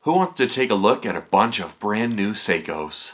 Who wants to take a look at a bunch of brand new Seikos?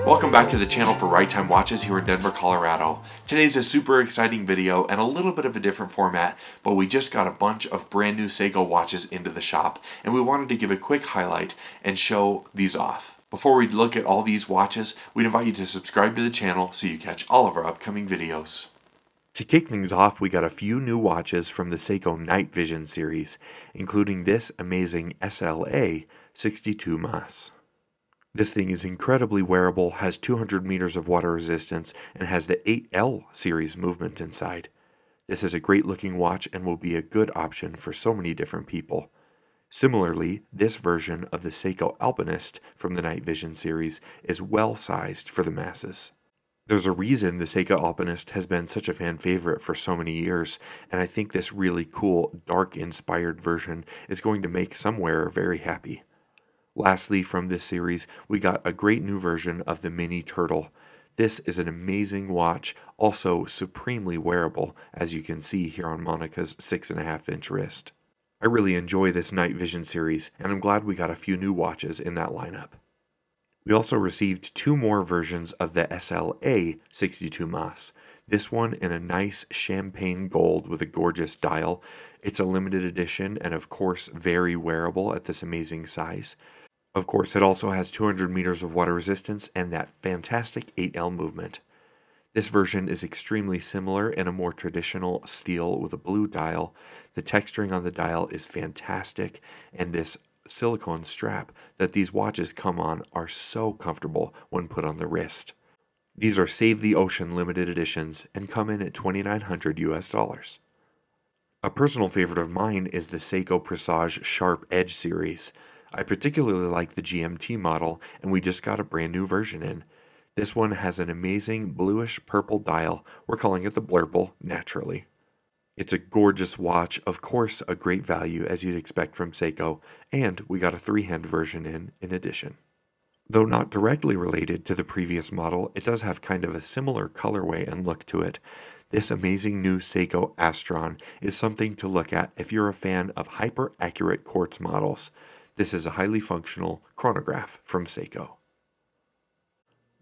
Welcome back to the channel for Right Time Watches here in Denver, Colorado. Today's a super exciting video and a little bit of a different format, but we just got a bunch of brand new Seiko watches into the shop, and we wanted to give a quick highlight and show these off. Before we look at all these watches, we'd invite you to subscribe to the channel so you catch all of our upcoming videos. To kick things off, we got a few new watches from the Seiko Night Vision series, including this amazing SLA 62 Mas. This thing is incredibly wearable, has 200 meters of water resistance, and has the 8L series movement inside. This is a great looking watch and will be a good option for so many different people. Similarly, this version of the Seiko Alpinist from the Night Vision series is well sized for the masses. There's a reason the Seiko Alpinist has been such a fan favorite for so many years, and I think this really cool, dark inspired version is going to make some wearer very happy. Lastly, from this series, we got a great new version of the Mini Turtle. This is an amazing watch, also supremely wearable, as you can see here on Monica's 6.5-inch wrist. I really enjoy this Night Vision series, and I'm glad we got a few new watches in that lineup. We also received two more versions of the SLA 62 Mas. This one in a nice champagne gold with a gorgeous dial. It's a limited edition and of course very wearable at this amazing size. Of course, it also has 200 meters of water resistance and that fantastic 8L movement. This version is extremely similar in a more traditional steel with a blue dial. The texturing on the dial is fantastic, and this silicone strap that these watches come on are so comfortable when put on the wrist. These are Save the Ocean limited editions and come in at $2,900 US. A personal favorite of mine is the Seiko Pressage Sharp Edge series. I particularly like the GMT model, and we just got a brand new version in. This one has an amazing bluish purple dial. We're calling it the Blurple, naturally. It's a gorgeous watch, of course a great value as you'd expect from Seiko, and we got a 3-hand version in addition. Though not directly related to the previous model, it does have kind of a similar colorway and look to it. This amazing new Seiko Astron is something to look at if you're a fan of hyper-accurate quartz models. This is a highly functional chronograph from Seiko.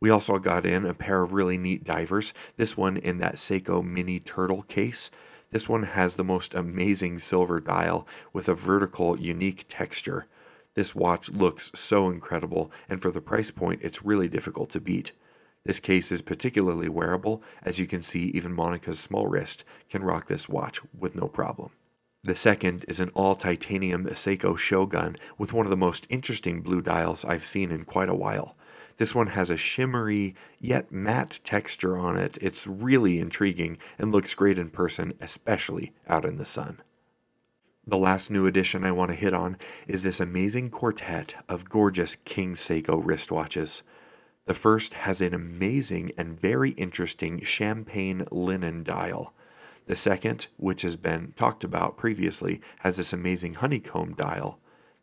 We also got in a pair of really neat divers, this one in that Seiko Mini Turtle case. This one has the most amazing silver dial with a vertical, unique texture. This watch looks so incredible, and for the price point, it's really difficult to beat. This case is particularly wearable, as you can see even Monica's small wrist can rock this watch with no problem. The second is an all-titanium Seiko Shogun with one of the most interesting blue dials I've seen in quite a while. This one has a shimmery yet matte texture on it. It's really intriguing and looks great in person, especially out in the sun. The last new addition I want to hit on is this amazing quartet of gorgeous King Seiko wristwatches. The first has an amazing and very interesting champagne linen dial. The second, which has been talked about previously, has this amazing honeycomb dial.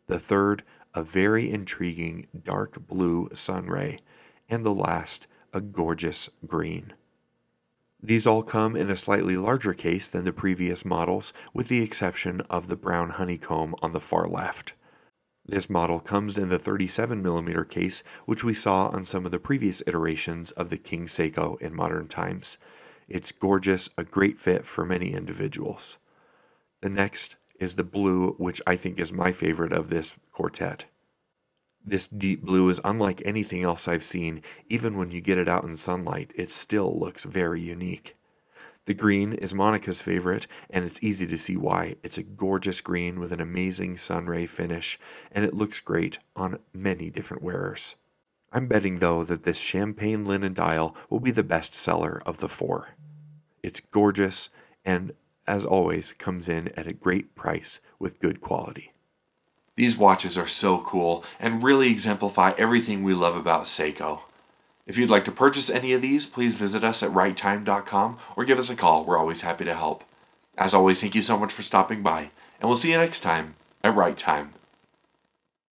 The third, a very intriguing dark blue sunray. And the last, a gorgeous green. These all come in a slightly larger case than the previous models, with the exception of the brown honeycomb on the far left. This model comes in the 37mm case, which we saw on some of the previous iterations of the King Seiko in modern times. It's gorgeous, a great fit for many individuals. The next is the blue, which I think is my favorite of this quartet. This deep blue is unlike anything else I've seen. Even when you get it out in sunlight, it still looks very unique. The green is Monica's favorite, and it's easy to see why. It's a gorgeous green with an amazing sunray finish, and it looks great on many different wearers. I'm betting, though, that this champagne linen dial will be the best seller of the four. It's gorgeous, and as always, comes in at a great price with good quality. These watches are so cool and really exemplify everything we love about Seiko. If you'd like to purchase any of these, please visit us at righttime.com or give us a call. We're always happy to help. As always, thank you so much for stopping by, and we'll see you next time at Right Time.